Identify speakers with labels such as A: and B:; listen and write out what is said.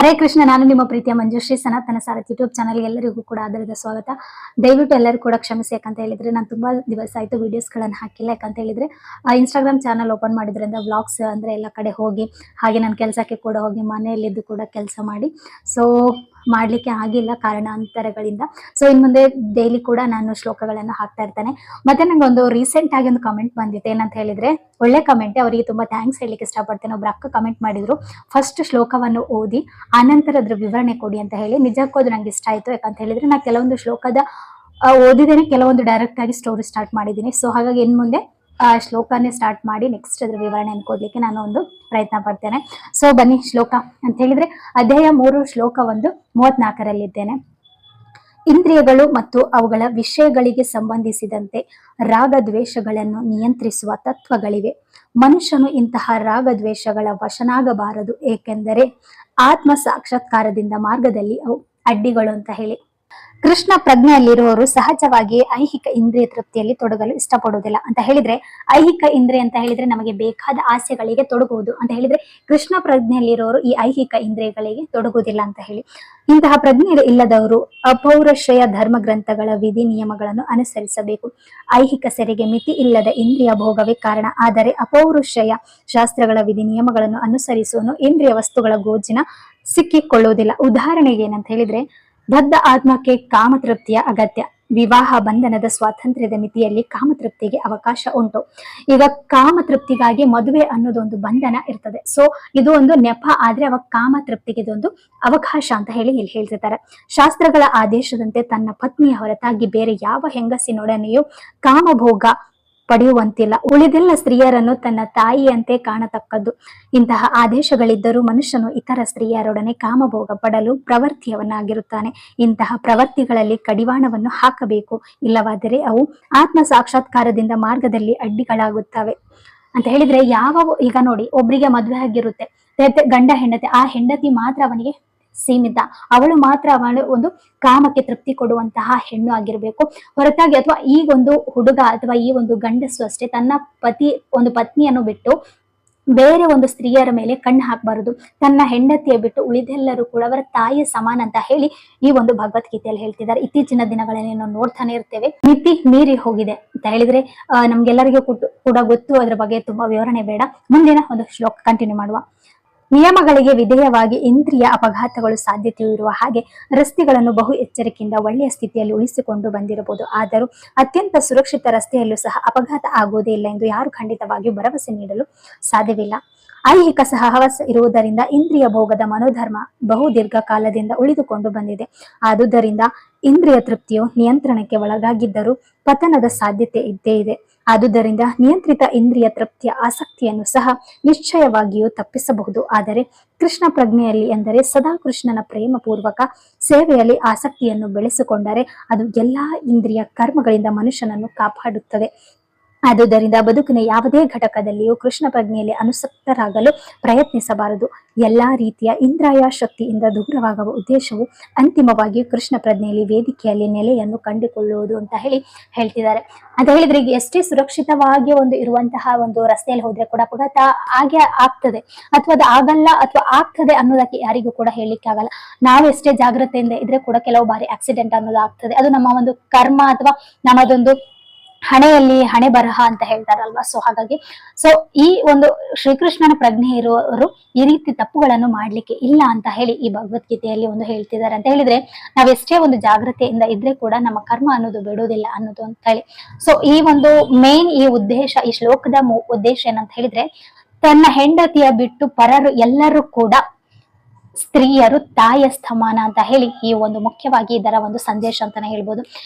A: ಹರೇ ಕೃಷ್ಣ. ನಾನು ನಿಮ್ಮ ಪ್ರೀತಿಯ ಮಂಜುಶ್ರೀ ಸನಾತನ ಸಾರಥಿ ಯೂಟ್ಯೂಬ್ ಚಾನಲ್ ಎಲ್ಲರಿಗೂ ಕೂಡ ಆಧಾರದ ಸ್ವಾಗತ. ದಯವಿಟ್ಟು ಎಲ್ಲರೂ ಕೂಡ ಕ್ಷಮಿಸಿ. ಯಾಕಂತ ಹೇಳಿದ್ರೆ ನಾನು ತುಂಬಾ ದಿವಸ ಆಯ್ತು ವಿಡಿಯೋಸ್ ಗಳನ್ನ ಹಾಕಿಲ್ಲ. ಯಾಕಂತ ಹೇಳಿದ್ರೆ ಇನ್ಸ್ಟಾಗ್ರಾಮ್ ಚಾನಲ್ ಓಪನ್ ಮಾಡಿದ್ರಿಂದ ವ್ಲಾಗ್ಸ್ ಅಂದ್ರೆ ಎಲ್ಲ ಕಡೆ ಹೋಗಿ, ಹಾಗೆ ನನ್ನ ಕೆಲಸಕ್ಕೆ ಕೂಡ ಹೋಗಿ, ಮನೆಯಲ್ಲಿದ್ದು ಕೂಡ ಕೆಲಸ ಮಾಡಿ ಸೊ ಮಾಡ್ಲಿಕ್ಕೆ ಆಗಿಲ್ಲ ಕಾರಣಾಂತರಗಳಿಂದ. ಸೊ ಇನ್ ಮುಂದೆ ಡೈಲಿ ಕೂಡ ನಾನು ಶ್ಲೋಕಗಳನ್ನು ಹಾಕ್ತಾ ಇರ್ತೇನೆ. ಮತ್ತೆ ನಂಗೆ ಒಂದು ರೀಸೆಂಟ್ ಆಗಿ ಒಂದು ಕಮೆಂಟ್ ಬಂದಿತ್ತು. ಏನಂತ ಹೇಳಿದ್ರೆ ಒಳ್ಳೆ ಕಮೆಂಟ್, ಅವರಿಗೆ ತುಂಬಾ ಥ್ಯಾಂಕ್ಸ್ ಹೇಳಲಿಕ್ಕೆ ಇಷ್ಟಪಡ್ತೇನೆ. ಒಬ್ರು ಅಕ್ಕ ಕಮೆಂಟ್ ಮಾಡಿದ್ರು, ಫಸ್ಟ್ ಶ್ಲೋಕವನ್ನು ಓದಿ ಆನಂತರ ಅದ್ರ ವಿವರಣೆ ಕೊಡಿ ಅಂತ ಹೇಳಿ. ನಿಜಕ್ಕೂ ಅದು ನಂಗೆ ಇಷ್ಟ ಆಯ್ತು. ಯಾಕಂತ ಹೇಳಿದ್ರೆ ನಾ ಕೆಲವೊಂದು ಶ್ಲೋಕದ ಓದಿದ್ದೇನೆ, ಕೆಲವೊಂದು ಡೈರೆಕ್ಟ್ ಆಗಿ ಸ್ಟೋರಿ ಸ್ಟಾರ್ಟ್ ಮಾಡಿದ್ದೀನಿ. ಸೊ ಹಾಗಾಗಿ ಇನ್ ಮುಂದೆ ಶ್ಲೋಕನೇ ಸ್ಟಾರ್ಟ್ ಮಾಡಿ ನೆಕ್ಸ್ಟ್ ಅದ್ರ ವಿವರಣೆಯನ್ನು ಕೊಡ್ಲಿಕ್ಕೆ ನಾನು ಒಂದು ಪ್ರಯತ್ನ ಪಡ್ತೇನೆ. ಸೊ ಬನ್ನಿ ಶ್ಲೋಕ ಅಂತ ಹೇಳಿದ್ರೆ ಅಧ್ಯಾಯ 3 ಶ್ಲೋಕ 34ರಲ್ಲಿದ್ದೇನೆ. ಇಂದ್ರಿಯಗಳು ಮತ್ತು ಅವುಗಳ ವಿಷಯಗಳಿಗೆ ಸಂಬಂಧಿಸಿದಂತೆ ರಾಗದ್ವೇಷಗಳನ್ನು ನಿಯಂತ್ರಿಸುವ ತತ್ವಗಳಿವೆ. ಮನುಷ್ಯನು ಇಂತಹ ರಾಗದ್ವೇಷಗಳ ವಶನಾಗಬಾರದು, ಏಕೆಂದರೆ ಆತ್ಮ ಸಾಕ್ಷಾತ್ಕಾರದಿಂದ ಮಾರ್ಗದಲ್ಲಿ ಅವು ಅಡ್ಡಿಗಳು ಅಂತ ಹೇಳಿ. ಕೃಷ್ಣ ಪ್ರಜ್ಞೆಯಲ್ಲಿರುವವರು ಸಹಜವಾಗಿ ಐಹಿಕ ಇಂದ್ರಿಯ ತೃಪ್ತಿಯಲ್ಲಿ ತೊಡಗಲು ಇಷ್ಟಪಡುವುದಿಲ್ಲ. ಅಂತ ಹೇಳಿದ್ರೆ ಐಹಿಕ ಇಂದ್ರಿಯ ಅಂತ ಹೇಳಿದ್ರೆ ನಮಗೆ ಬೇಕಾದ ಆಸೆಗಳಿಗೆ ತೊಡಗುವುದು ಅಂತ ಹೇಳಿದ್ರೆ, ಕೃಷ್ಣ ಪ್ರಜ್ಞೆಯಲ್ಲಿರುವವರು ಈ ಐಹಿಕ ಇಂದ್ರಿಯಗಳಿಗೆ ತೊಡಗುವುದಿಲ್ಲ ಅಂತ ಹೇಳಿ. ಇಂತಹ ಪ್ರಜ್ಞೆ ಇಲ್ಲದವರು ಅಪೌರುಷೇಯ ಧರ್ಮ ಗ್ರಂಥಗಳ ವಿಧಿ ನಿಯಮಗಳನ್ನು ಅನುಸರಿಸಬೇಕು. ಐಹಿಕ ಸೆರೆಗೆ ಮಿತಿ ಇಲ್ಲದ ಇಂದ್ರಿಯ ಭೋಗವೇ ಕಾರಣ, ಆದರೆ ಅಪೌರುಷೇಯ ಶಾಸ್ತ್ರಗಳ ವಿಧಿ ನಿಯಮಗಳನ್ನು ಅನುಸರಿಸುವನು ಇಂದ್ರಿಯ ವಸ್ತುಗಳ ಗೋಜಿನ ಸಿಕ್ಕಿಕೊಳ್ಳುವುದಿಲ್ಲ. ಉದಾಹರಣೆಗೆ ಏನಂತ ಹೇಳಿದ್ರೆ, ಬದ್ಧ ಆತ್ಮಕ್ಕೆ ಕಾಮತೃಪ್ತಿಯ ಅಗತ್ಯ. ವಿವಾಹ ಬಂಧನದ ಸ್ವಾತಂತ್ರ್ಯದ ಮಿತಿಯಲ್ಲಿ ಕಾಮತೃಪ್ತಿಗೆ ಅವಕಾಶ ಉಂಟು. ಈಗ ಕಾಮತೃಪ್ತಿಗಾಗಿ ಮದುವೆ ಅನ್ನೋದು ಒಂದು ಬಂಧನ ಇರ್ತದೆ. ಸೊ ಇದು ಒಂದು ನೆಪ, ಆದ್ರೆ ಅವಾಗ ಕಾಮತೃಪ್ತಿಗೆ ಇದೊಂದು ಅವಕಾಶ ಅಂತ ಹೇಳಿ ಇಲ್ಲಿ ಹೇಳ್ತಿರ್ತಾರೆ. ಶಾಸ್ತ್ರಗಳ ಆದೇಶದಂತೆ ತನ್ನ ಪತ್ನಿಯ ಹೊರತಾಗಿ ಬೇರೆ ಯಾವ ಹೆಂಗಸಿನೊಡನೆಯೂ ಕಾಮಭೋಗ ಪಡೆಯುವಂತಿಲ್ಲ. ಉಳಿದೆಲ್ಲ ಸ್ತ್ರೀಯರನ್ನು ತನ್ನ ತಾಯಿಯಂತೆ ಕಾಣತಕ್ಕದ್ದು. ಇಂತಹ ಆದೇಶಗಳಿದ್ದರೂ ಮನುಷ್ಯನು ಇತರ ಸ್ತ್ರೀಯರೊಡನೆ ಕಾಮಭೋಗ ಪಡಲು ಪ್ರವೃತ್ತಿಯವನಾಗಿರುತ್ತಾನೆ. ಇಂತಹ ಪ್ರವೃತ್ತಿಗಳಲ್ಲಿ ಕಡಿವಾಣವನ್ನು ಹಾಕಬೇಕು, ಇಲ್ಲವಾದರೆ ಅವು ಆತ್ಮ ಸಾಕ್ಷಾತ್ಕಾರದಿಂದ ಮಾರ್ಗದಲ್ಲಿ ಅಡ್ಡಿಗಳಾಗುತ್ತವೆ ಅಂತ ಹೇಳಿದ್ರೆ. ಈಗ ನೋಡಿ, ಒಬ್ರಿಗೆ ಮದ್ವೆ ಆಗಿರುತ್ತೆ, ಗಂಡ ಹೆಂಡತಿ, ಆ ಹೆಂಡತಿ ಮಾತ್ರ ಅವನಿಗೆ ಸೀಮಿತ, ಅವಳು ಮಾತ್ರ ಅವಳು ಒಂದು ಕಾಮಕ್ಕೆ ತೃಪ್ತಿ ಕೊಡುವಂತಹ ಹೆಣ್ಣು ಆಗಿರ್ಬೇಕು ಹೊರತಾಗಿ, ಅಥವಾ ಈ ಒಂದು ಹುಡುಗ ಅಥವಾ ಈ ಒಂದು ಗಂಡಸು ಅಷ್ಟೇ ತನ್ನ ಪತ್ನಿಯನ್ನು ಬಿಟ್ಟು ಬೇರೆ ಒಂದು ಸ್ತ್ರೀಯರ ಮೇಲೆ ಕಣ್ಣು ಹಾಕಬಾರದು. ತನ್ನ ಹೆಂಡತಿಯ ಬಿಟ್ಟು ಉಳಿದೆಲ್ಲರೂ ಕೂಡ ಅವರ ತಾಯಿಯ ಸಮಾನ ಅಂತ ಹೇಳಿ ಈ ಒಂದು ಭಗವದ್ಗೀತೆಯಲ್ಲಿ ಹೇಳ್ತಿದ್ದಾರೆ. ಇತ್ತೀಚಿನ ದಿನಗಳಲ್ಲಿ ನಾವು ನೋಡ್ತಾನೆ ಇರ್ತೇವೆ, ಮಿತಿ ಮೀರಿ ಹೋಗಿದೆ ಅಂತ ಹೇಳಿದ್ರೆ ನಮ್ಗೆಲ್ಲರಿಗೂ ಕೂಡ ಗೊತ್ತು. ಅದ್ರ ಬಗ್ಗೆ ತುಂಬಾ ವಿವರಣೆ ಬೇಡ. ಮುಂದಿನ ಒಂದು ಶ್ಲೋಕ ಕಂಟಿನ್ಯೂ ಮಾಡುವ. ನಿಯಮಗಳಿಗೆ ವಿಧೇಯವಾಗಿ ಇಂದ್ರಿಯ ಅಪಘಾತಗಳು ಸಾಧ್ಯತೆಯೂ ಇರುವ ಹಾಗೆ ರಸ್ತೆಗಳನ್ನು ಬಹು ಎಚ್ಚರಿಕೆಯಿಂದ ಒಳ್ಳೆಯ ಸ್ಥಿತಿಯಲ್ಲಿ ಉಳಿಸಿಕೊಂಡು ಬಂದಿರಬಹುದು. ಆದರೂ ಅತ್ಯಂತ ಸುರಕ್ಷಿತ ರಸ್ತೆಯಲ್ಲೂ ಸಹ ಅಪಘಾತ ಆಗುವುದೇ ಇಲ್ಲ ಎಂದು ಯಾರು ಖಂಡಿತವಾಗಿಯೂ ಭರವಸೆ ನೀಡಲು ಸಾಧ್ಯವಿಲ್ಲ. ಐಹಿಕ ಸಹವಾಸ ಇರುವುದರಿಂದ ಇಂದ್ರಿಯ ಭೋಗದ ಮನೋಧರ್ಮ ಬಹು ದೀರ್ಘಕಾಲದಿಂದ ಉಳಿದುಕೊಂಡು ಬಂದಿದೆ. ಆದುದರಿಂದ ಇಂದ್ರಿಯ ತೃಪ್ತಿಯು ನಿಯಂತ್ರಣಕ್ಕೆ ಒಳಗಾಗಿದ್ದರೂ ಪತನದ ಸಾಧ್ಯತೆ ಇದ್ದೇ ಇದೆ. ಆದುದರಿಂದ ನಿಯಂತ್ರಿತ ಇಂದ್ರಿಯ ತೃಪ್ತಿಯ ಆಸಕ್ತಿಯನ್ನು ಸಹ ನಿಶ್ಚಯವಾಗಿಯೂ ತಪ್ಪಿಸಬಹುದು. ಆದರೆ ಕೃಷ್ಣ ಪ್ರಜ್ಞೆಯಲ್ಲಿ ಎಂದರೆ ಸದಾ ಕೃಷ್ಣನ ಪ್ರೇಮ ಪೂರ್ವಕ ಸೇವೆಯಲ್ಲಿ ಆಸಕ್ತಿಯನ್ನು ಬೆಳೆಸಿಕೊಂಡರೆ ಅದು ಎಲ್ಲಾ ಇಂದ್ರಿಯ ಕರ್ಮಗಳಿಂದ ಮನುಷ್ಯನನ್ನು ಕಾಪಾಡುತ್ತದೆ. ಆದುದರಿಂದ ಬದುಕಿನ ಯಾವುದೇ ಘಟಕದಲ್ಲಿಯೂ ಕೃಷ್ಣ ಪ್ರಜ್ಞೆಯಲ್ಲಿ ಅನುಸಕ್ತರಾಗಲು ಪ್ರಯತ್ನಿಸಬಾರದು. ಎಲ್ಲಾ ರೀತಿಯ ಇಂದ್ರಿಯ ಶಕ್ತಿಯಿಂದ ದೂರವಾಗುವ ಉದ್ದೇಶವು ಅಂತಿಮವಾಗಿ ಕೃಷ್ಣ ಪ್ರಜ್ಞೆಯಲ್ಲಿ ವೇದಿಕೆಯಲ್ಲಿ ನೆಲೆಯನ್ನು ಕಂಡುಕೊಳ್ಳುವುದು ಅಂತ ಹೇಳಿ ಹೇಳ್ತಿದ್ದಾರೆ. ಅಂತ ಹೇಳಿದ್ರೆ ಈಗ ಎಷ್ಟೇ ಸುರಕ್ಷಿತವಾಗಿ ಇರುವಂತಹ ಒಂದು ರಸ್ತೆಯಲ್ಲಿ ಹೋದ್ರೆ ಕೂಡ ಅಪಘಾತ ಹಾಗೆ ಆಗ್ತದೆ, ಅಥವಾ ಅದು ಆಗಲ್ಲ ಅಥವಾ ಆಗ್ತದೆ ಅನ್ನೋದಕ್ಕೆ ಯಾರಿಗೂ ಕೂಡ ಹೇಳಲಿಕ್ಕೆ ಆಗಲ್ಲ. ನಾವು ಎಷ್ಟೇ ಜಾಗ್ರತೆಯಿಂದ ಇದ್ರೆ ಕೂಡ ಕೆಲವು ಬಾರಿ ಆಕ್ಸಿಡೆಂಟ್ ಅನ್ನೋದು ಆಗ್ತದೆ. ಅದು ನಮ್ಮ ಒಂದು ಕರ್ಮ ಅಥವಾ ನಮ್ಮದೊಂದು ಹಣೆಯಲ್ಲಿ ಹಣೆ ಬರಹ ಅಂತ ಹೇಳ್ತಾರಲ್ವಾ. ಸೊ ಹಾಗಾಗಿ ಈ ಒಂದು ಶ್ರೀಕೃಷ್ಣನ ಪ್ರಜ್ಞೆ ಇರುವವರು ಈ ರೀತಿ ತಪ್ಪುಗಳನ್ನು ಮಾಡ್ಲಿಕ್ಕೆ ಇಲ್ಲ ಅಂತ ಹೇಳಿ ಈ ಭಗವದ್ಗೀತೆಯಲ್ಲಿ ಒಂದು ಹೇಳ್ತಿದ್ದಾರೆ. ಅಂತ ಹೇಳಿದ್ರೆ ನಾವೆಷ್ಟೇ ಒಂದು ಜಾಗ್ರತೆಯಿಂದ ಇದ್ರೆ ಕೂಡ ನಮ್ಮ ಕರ್ಮ ಅನ್ನೋದು ಬಿಡುವುದಿಲ್ಲ ಅನ್ನೋದು ಅಂತ ಹೇಳಿ. ಸೊ ಈ ಒಂದು ಮೇನ್ ಈ ಉದ್ದೇಶ, ಈ ಶ್ಲೋಕದ ಉದ್ದೇಶ ಏನಂತ ಹೇಳಿದ್ರೆ, ತನ್ನ ಹೆಂಡತಿಯ ಬಿಟ್ಟು ಪರರು ಎಲ್ಲರೂ ಕೂಡ ಸ್ತ್ರೀಯರು ತಾಯಿಯ ಸ್ಥಮಾನ ಅಂತ ಹೇಳಿ ಈ ಒಂದು ಮುಖ್ಯವಾಗಿ ಇದರ ಒಂದು ಸಂದೇಶ ಅಂತಾನೆ ಹೇಳ್ಬೋದು.